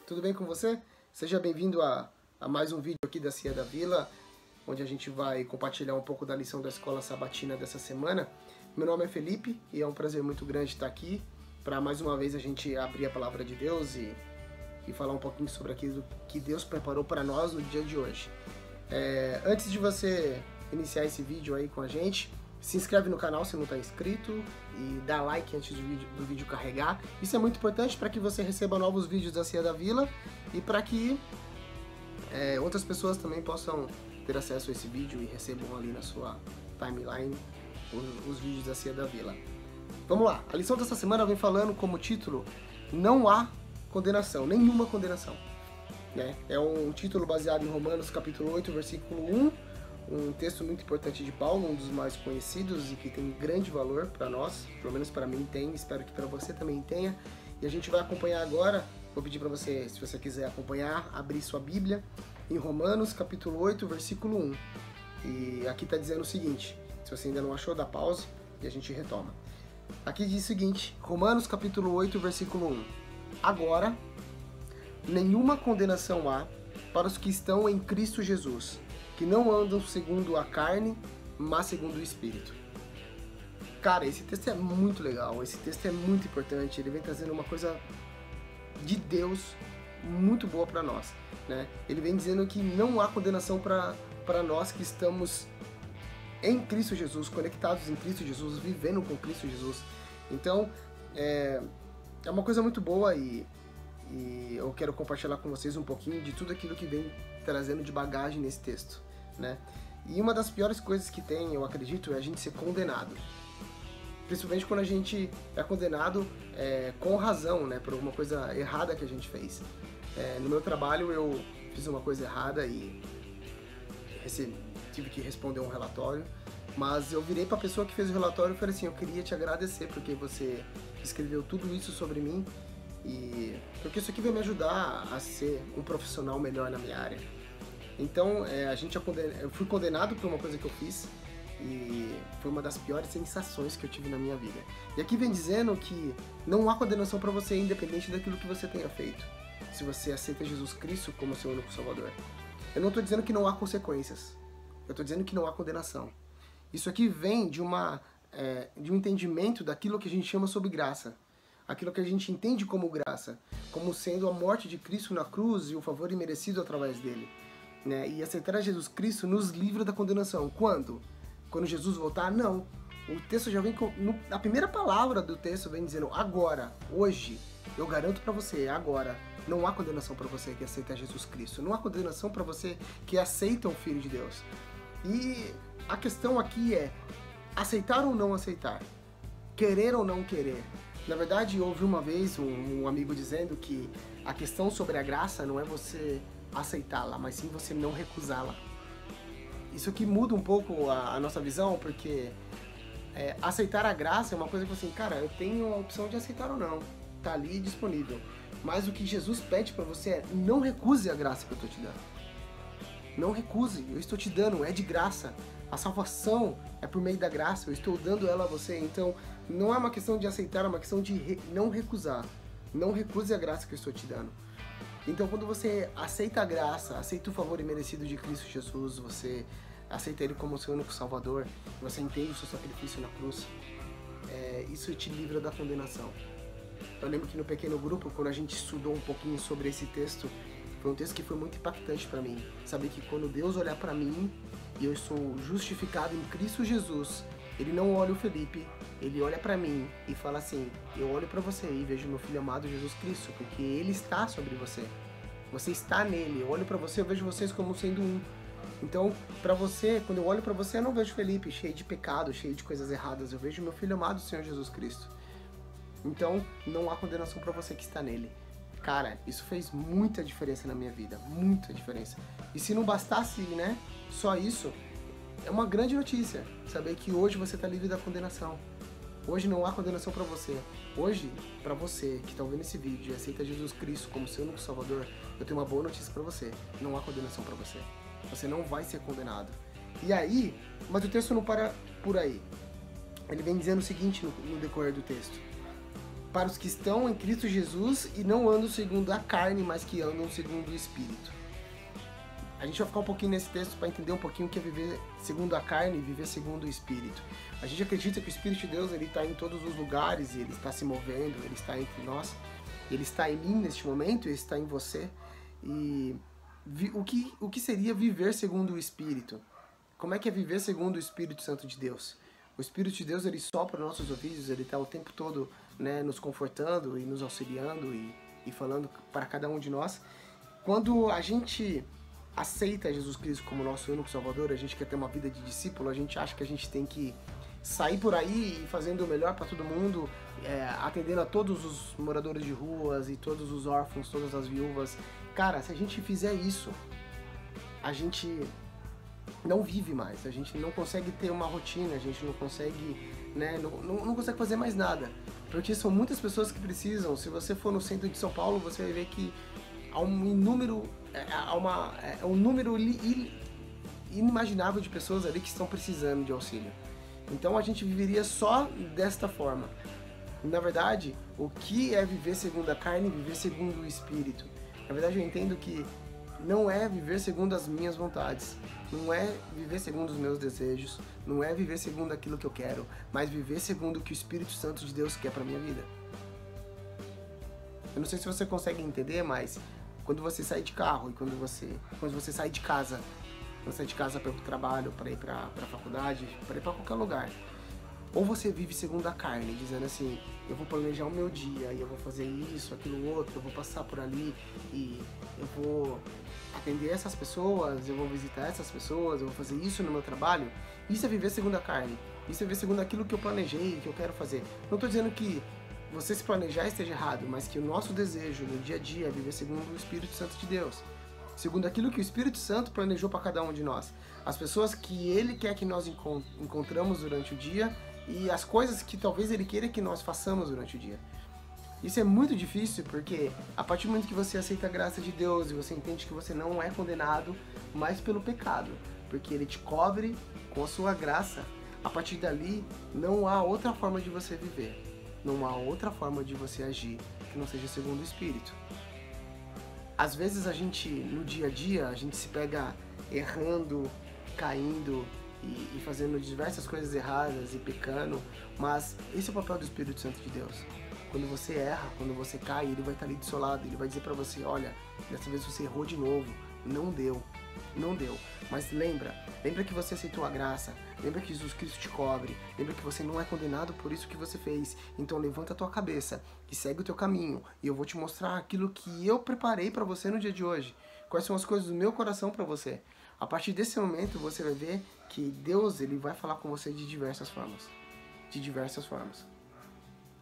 tudo bem com você? Seja bem-vindo a mais um vídeo aqui da Cia da Vila, onde a gente vai compartilhar um pouco da lição da Escola Sabatina dessa semana. Meu nome é Felipe e é um prazer muito grande estar aqui para mais uma vez a gente abrir a Palavra de Deus e falar um pouquinho sobre aquilo que Deus preparou para nós no dia de hoje. Antes de você iniciar esse vídeo aí com a gente, se inscreve no canal se não está inscrito e dá like antes do vídeo carregar. Isso é muito importante para que você receba novos vídeos da Cia da Vila e para que outras pessoas também possam ter acesso a esse vídeo e recebam ali na sua timeline os vídeos da Cia da Vila. Vamos lá, a lição dessa semana vem falando como título: Não há condenação, nenhuma condenação. É um título baseado em Romanos capítulo 8, versículo 1, um texto muito importante de Paulo, um dos mais conhecidos e que tem grande valor para nós, pelo menos para mim tem, espero que para você também tenha. E a gente vai acompanhar agora, vou pedir para você, se você quiser acompanhar, abrir sua Bíblia em Romanos capítulo 8, versículo 1. E aqui está dizendo o seguinte, se você ainda não achou, dá pausa e a gente retoma. Aqui diz o seguinte, Romanos capítulo 8, versículo 1. Agora, nenhuma condenação há para os que estão em Cristo Jesus, que não andam segundo a carne, mas segundo o Espírito. Cara, esse texto é muito legal, esse texto é muito importante, ele vem trazendo uma coisa de Deus muito boa para nós, né? Ele vem dizendo que não há condenação para nós que estamos em Cristo Jesus, conectados em Cristo Jesus, vivendo com Cristo Jesus. Então, é uma coisa muito boa e eu quero compartilhar com vocês um pouquinho de tudo aquilo que vem trazendo de bagagem nesse texto, né? E uma das piores coisas que tem, eu acredito, é a gente ser condenado. Principalmente quando a gente é condenado com razão, né? Por alguma coisa errada que a gente fez. No meu trabalho eu fiz uma coisa errada e tive que responder um relatório, mas eu virei para a pessoa que fez o relatório e falei assim: eu queria te agradecer porque você escreveu tudo isso sobre mim e porque isso aqui vai me ajudar a ser um profissional melhor na minha área. Então, eu fui condenado por uma coisa que eu fiz e foi uma das piores sensações que eu tive na minha vida. E aqui vem dizendo que não há condenação para você, independente daquilo que você tenha feito, se você aceita Jesus Cristo como seu único Salvador. Eu não estou dizendo que não há consequências, eu estou dizendo que não há condenação. Isso aqui vem de um entendimento daquilo que a gente chama sobre graça. Aquilo que a gente entende como graça, como sendo a morte de Cristo na cruz e o favor imerecido através dele. E aceitar a Jesus Cristo nos livra da condenação. Quando? Quando Jesus voltar? Não. O texto já vem a primeira palavra do texto vem dizendo: agora, hoje, eu garanto para você, agora, não há condenação para você que aceita Jesus Cristo. Não há condenação para você que aceita o Filho de Deus. E a questão aqui é aceitar ou não aceitar, querer ou não querer. Na verdade, eu ouvi uma vez um amigo dizendo que a questão sobre a graça não é você aceitá-la, mas sim você não recusá-la. Isso aqui muda um pouco a nossa visão, porque aceitar a graça é uma coisa que assim, cara, eu tenho a opção de aceitar ou não, tá ali disponível. Mas o que Jesus pede pra você é: não recuse a graça que eu tô te dando. Não recuse, eu estou te dando, é de graça. A salvação é por meio da graça, eu estou dando ela a você. Então, não é uma questão de aceitar, é uma questão de não recusar. Não recuse a graça que eu estou te dando. Então, quando você aceita a graça, aceita o favor imerecido de Cristo Jesus, você aceita Ele como seu único Salvador, você entende o seu sacrifício na cruz, isso te livra da condenação. Eu lembro que no pequeno grupo, quando a gente estudou um pouquinho sobre esse texto, foi um texto que foi muito impactante para mim. Saber que quando Deus olhar para mim e eu sou justificado em Cristo Jesus, Ele não olha o Felipe, Ele olha para mim e fala assim: eu olho para você e vejo meu Filho amado Jesus Cristo, porque Ele está sobre você. Você está nele. Eu olho para você, eu vejo vocês como sendo um. Então, para você, quando eu olho para você, eu não vejo Felipe cheio de pecado, cheio de coisas erradas. Eu vejo meu Filho amado, Senhor Jesus Cristo. Então, não há condenação para você que está nele. Cara, isso fez muita diferença na minha vida, muita diferença. E se não bastasse, só isso, é uma grande notícia saber que hoje você está livre da condenação. Hoje não há condenação para você. Hoje, para você que está ouvindo esse vídeo e aceita Jesus Cristo como seu único Salvador, eu tenho uma boa notícia para você. Não há condenação para você. Você não vai ser condenado. E aí, mas o texto não para por aí. Ele vem dizendo o seguinte no decorrer do texto: para os que estão em Cristo Jesus e não andam segundo a carne, mas que andam segundo o Espírito. A gente vai ficar um pouquinho nesse texto para entender um pouquinho o que é viver segundo a carne e viver segundo o Espírito. A gente acredita que o Espírito de Deus ele está em todos os lugares, ele está se movendo, ele está entre nós, ele está em mim neste momento, ele está em você. E o que seria viver segundo o Espírito? Como é que é viver segundo o Espírito Santo de Deus? O Espírito de Deus ele sopra nos nossos ouvidos, ele está o tempo todo, né, nos confortando e nos auxiliando e falando para cada um de nós. Quando a gente aceita Jesus Cristo como nosso único Salvador, a gente quer ter uma vida de discípulo, a gente acha que a gente tem que sair por aí fazendo o melhor para todo mundo, atendendo a todos os moradores de ruas e todos os órfãos, todas as viúvas. Cara, se a gente fizer isso, a gente não vive mais, a gente não consegue ter uma rotina, a gente não consegue, né, não consegue fazer mais nada, porque são muitas pessoas que precisam. Se você for no centro de São Paulo, você vai ver que há um número inimaginável de pessoas ali que estão precisando de auxílio. Então a gente viveria só desta forma. Na verdade, o que é viver segundo a carne e viver segundo o Espírito? Na verdade, eu entendo que não é viver segundo as minhas vontades, não é viver segundo os meus desejos, não é viver segundo aquilo que eu quero, mas viver segundo o que o Espírito Santo de Deus quer para minha vida. Eu não sei se você consegue entender, mas quando você sai de carro e quando você sai de casa, para ir pro trabalho, para ir para a faculdade, para ir para qualquer lugar, ou você vive segundo a carne, dizendo assim, eu vou planejar o meu dia, e eu vou fazer isso, aquilo, outro, eu vou passar por ali, e eu vou atender essas pessoas, eu vou visitar essas pessoas, eu vou fazer isso no meu trabalho. Isso é viver segundo a carne, isso é viver segundo aquilo que eu planejei, que eu quero fazer. Não estou dizendo que você se planejar esteja errado, mas que o nosso desejo no dia a dia é viver segundo o Espírito Santo de Deus, segundo aquilo que o Espírito Santo planejou para cada um de nós, as pessoas que Ele quer que nós encontramos durante o dia e as coisas que talvez Ele queira que nós façamos durante o dia. Isso é muito difícil porque a partir do momento que você aceita a graça de Deus e você entende que você não é condenado mais pelo pecado, porque Ele te cobre com a sua graça, a partir dali não há outra forma de você viver, não há outra forma de você agir que não seja segundo o Espírito. Às vezes a gente, no dia a dia, a gente se pega errando, caindo e fazendo diversas coisas erradas e pecando, mas esse é o papel do Espírito Santo de Deus. Quando você erra, quando você cai, Ele vai estar ali do seu lado, Ele vai dizer pra você, olha, dessa vez você errou de novo, não deu. Mas lembra que você aceitou a graça, lembra que Jesus Cristo te cobre, lembra que você não é condenado por isso que você fez. Então levanta a tua cabeça e segue o teu caminho, e eu vou te mostrar aquilo que eu preparei pra você no dia de hoje. Quais são as coisas do meu coração pra você. A partir desse momento você vai ver que Deus ele vai falar com você de diversas formas.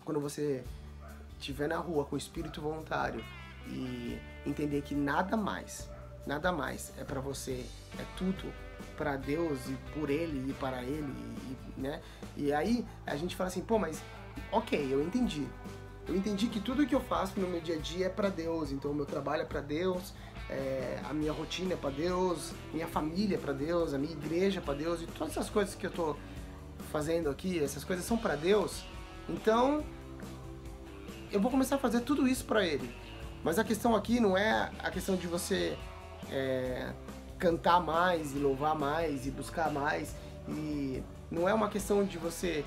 Quando você estiver na rua com o espírito voluntário e entender que nada mais é para você, é tudo para Deus e por Ele e para Ele, né? E aí a gente fala assim, pô, mas ok, eu entendi que tudo que eu faço no meu dia a dia é para Deus, então o meu trabalho é para Deus, a minha rotina é para Deus, minha família é para Deus, a minha igreja é para Deus, e todas essas coisas que eu tô fazendo aqui, essas coisas são para Deus. Então, eu vou começar a fazer tudo isso para Ele. Mas a questão aqui não é a questão de você cantar mais e louvar mais e buscar mais. E não é uma questão de você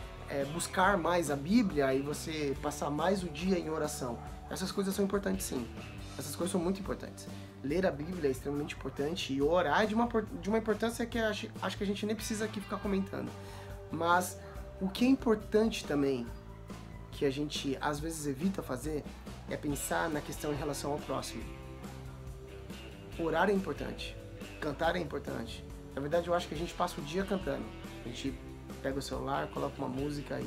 buscar mais a Bíblia e você passar mais o dia em oração. Essas coisas são importantes sim. Essas coisas são muito importantes. Ler a Bíblia é extremamente importante e orar é de uma importância que acho que a gente nem precisa aqui ficar comentando. Mas o que é importante também, que a gente às vezes evita fazer, é pensar na questão em relação ao próximo. Orar é importante, cantar é importante. Na verdade, eu acho que a gente passa o dia cantando. A gente pega o celular, coloca uma música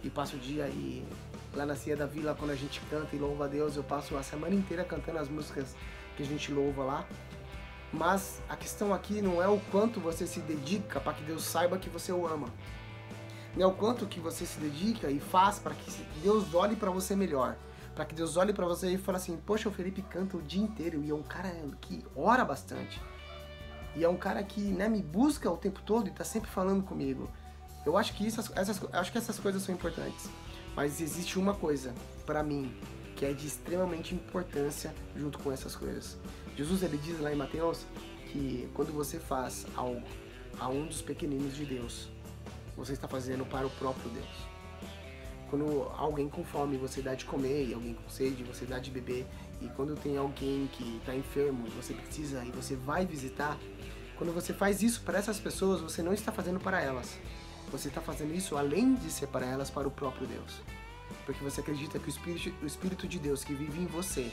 e passa o dia aí. Lá na Ceia da Vila, quando a gente canta e louva a Deus, eu passo a semana inteira cantando as músicas que a gente louva lá. Mas a questão aqui não é o quanto você se dedica para que Deus saiba que você o ama. Não é o quanto que você se dedica e faz para que Deus olhe para você melhor. Para que Deus olhe para você e fale assim, poxa, o Felipe canta o dia inteiro e é um cara que ora bastante. E é um cara que, né, me busca o tempo todo e está sempre falando comigo. Eu acho que essas coisas são importantes. Mas existe uma coisa, para mim, que é de extremamente importância junto com essas coisas. Jesus, ele diz lá em Mateus que quando você faz algo a um dos pequeninos de Deus, você está fazendo para o próprio Deus. Quando alguém com fome, você dá de comer, e alguém com sede, você dá de beber. E quando tem alguém que está enfermo, você precisa e você vai visitar, quando você faz isso para essas pessoas, você não está fazendo para elas. Você está fazendo isso, além de ser para elas, para o próprio Deus. Porque você acredita que o Espírito de Deus que vive em você,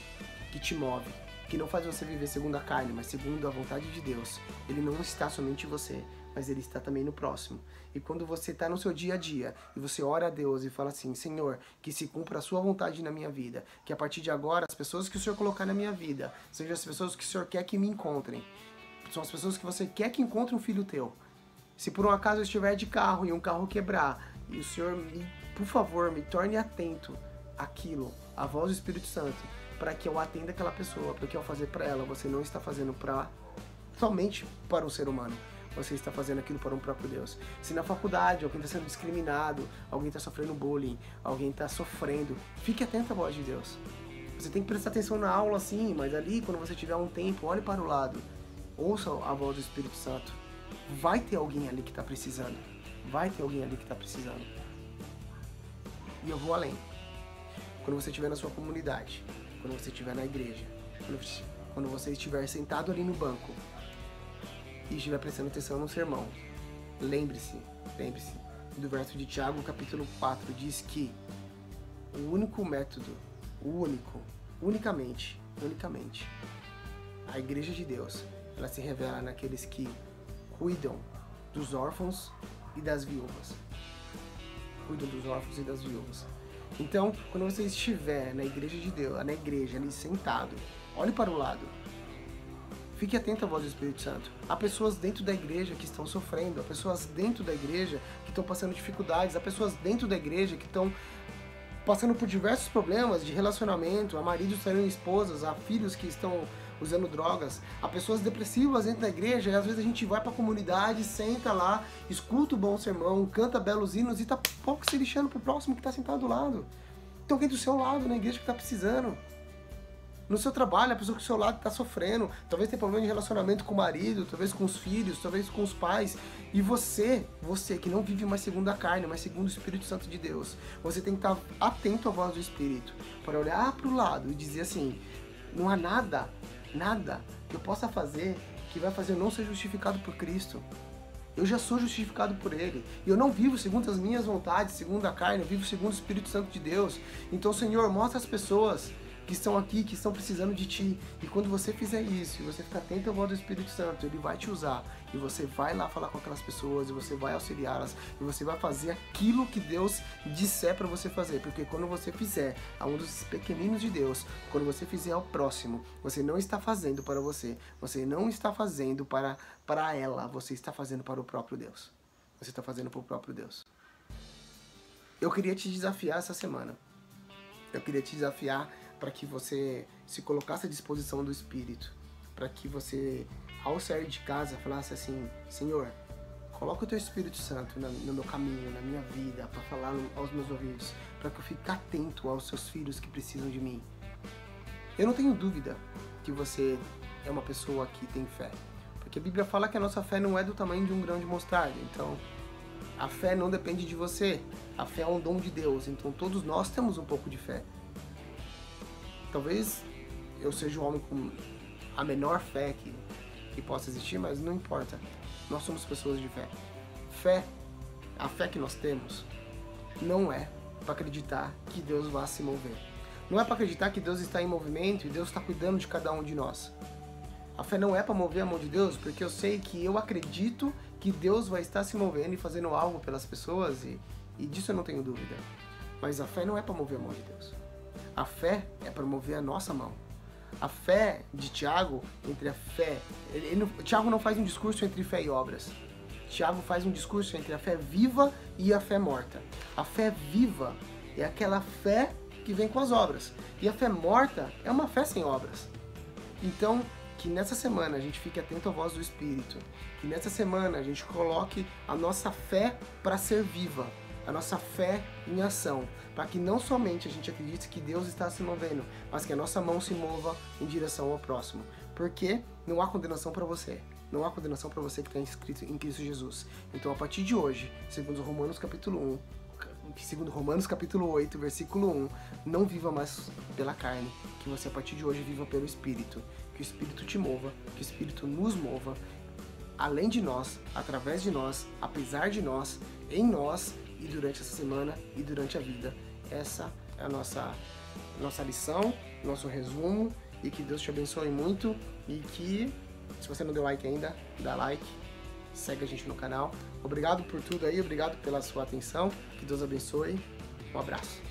que te move, que não faz você viver segundo a carne, mas segundo a vontade de Deus, ele não está somente em você, mas ele está também no próximo. E quando você está no seu dia a dia, e você ora a Deus e fala assim, Senhor, que se cumpra a sua vontade na minha vida, que a partir de agora, as pessoas que o Senhor colocar na minha vida, sejam as pessoas que o Senhor quer que me encontrem, são as pessoas que você quer que encontrem um filho teu. Se por um acaso eu estiver de carro e um carro quebrar, e o Senhor, por favor, me torne atento àquilo, à voz do Espírito Santo, para que eu atenda aquela pessoa, porque ao fazer para ela, você não está fazendo somente para um ser humano, você está fazendo aquilo para um próprio Deus. Se na faculdade alguém está sendo discriminado, alguém está sofrendo bullying, alguém está sofrendo, fique atento à voz de Deus. Você tem que prestar atenção na aula sim, mas ali, quando você tiver um tempo, olhe para o lado, ouça a voz do Espírito Santo. Vai ter alguém ali que está precisando. Vai ter alguém ali que está precisando. E eu vou além. Quando você estiver na sua comunidade, quando você estiver na igreja, quando você estiver sentado ali no banco e estiver prestando atenção no sermão, lembre-se do verso de Tiago, capítulo 4, diz que o único método, unicamente, a igreja de Deus, ela se revela naqueles que cuidam dos órfãos e das viúvas. Cuidam dos órfãos e das viúvas. Então, quando você estiver na igreja de Deus, na igreja ali sentado, olhe para o lado. Fique atento à voz do Espírito Santo. Há pessoas dentro da igreja que estão sofrendo, há pessoas dentro da igreja que estão passando dificuldades, há pessoas dentro da igreja que estão passando por diversos problemas de relacionamento, há maridos traindo esposas, há filhos que estão usando drogas, há pessoas depressivas dentro da igreja, e às vezes a gente vai para a comunidade, senta lá, escuta o bom sermão, canta belos hinos e tá pouco se lixando pro próximo que está sentado do lado. Tem alguém do seu lado na igreja que está precisando. No seu trabalho, a pessoa que do seu lado está sofrendo, talvez tenha problema de relacionamento com o marido, talvez com os filhos, talvez com os pais. E você que não vive mais segundo a carne, mas segundo o Espírito Santo de Deus, você tem que estar atento à voz do Espírito, para olhar para o lado e dizer assim, não há nada que eu possa fazer que vai fazer eu não ser justificado por Cristo. Eu já sou justificado por Ele. E eu não vivo segundo as minhas vontades, segundo a carne, eu vivo segundo o Espírito Santo de Deus. Então, Senhor, mostra as pessoas que estão aqui, que estão precisando de Ti. E quando você fizer isso, e você ficar atento à voz do Espírito Santo, Ele vai te usar. E você vai lá falar com aquelas pessoas, e você vai auxiliá-las, e você vai fazer aquilo que Deus disser para você fazer. Porque quando você fizer a um dos pequeninos de Deus, quando você fizer ao próximo, você não está fazendo para você. Você não está fazendo para ela. Você está fazendo para o próprio Deus. Você está fazendo para o próprio Deus. Eu queria te desafiar essa semana. Eu queria te desafiar para que você se colocasse à disposição do Espírito, para que você, ao sair de casa, falasse assim, Senhor, coloca o Teu Espírito Santo no meu caminho, na minha vida, para falar aos meus ouvidos, para que eu fique atento aos Seus filhos que precisam de mim. Eu não tenho dúvida que você é uma pessoa que tem fé, porque a Bíblia fala que a nossa fé não é do tamanho de um grão de mostarda, então a fé não depende de você, a fé é um dom de Deus, então todos nós temos um pouco de fé. Talvez eu seja o homem com a menor fé que possa existir, mas não importa. Nós somos pessoas de fé. A fé que nós temos, não é para acreditar que Deus vai se mover. Não é para acreditar que Deus está em movimento e Deus está cuidando de cada um de nós. A fé não é para mover a mão de Deus, porque eu sei que eu acredito que Deus vai estar se movendo e fazendo algo pelas pessoas, e disso eu não tenho dúvida. Mas a fé não é para mover a mão de Deus. A fé é para mover a nossa mão. A fé de Tiago, entre a fé... Tiago não faz um discurso entre fé e obras. Tiago faz um discurso entre a fé viva e a fé morta. A fé viva é aquela fé que vem com as obras. E a fé morta é uma fé sem obras. Então, que nessa semana a gente fique atento à voz do Espírito. Que nessa semana a gente coloque a nossa fé para ser viva. a nossa fé em ação, para que não somente a gente acredite que Deus está se movendo, mas que a nossa mão se mova em direção ao próximo. Porque não há condenação para você. Não há condenação para você que está inscrito em Cristo Jesus. Então, a partir de hoje, segundo Romanos capítulo 8, versículo 1, não viva mais pela carne, que você a partir de hoje viva pelo Espírito. Que o Espírito te mova, que o Espírito nos mova, além de nós, através de nós, apesar de nós, em nós e durante essa semana e durante a vida. Essa é a nossa lição, nosso resumo, e que Deus te abençoe muito e que, se você não deu like ainda, dá like, segue a gente no canal. Obrigado por tudo aí, obrigado pela sua atenção, que Deus abençoe, um abraço.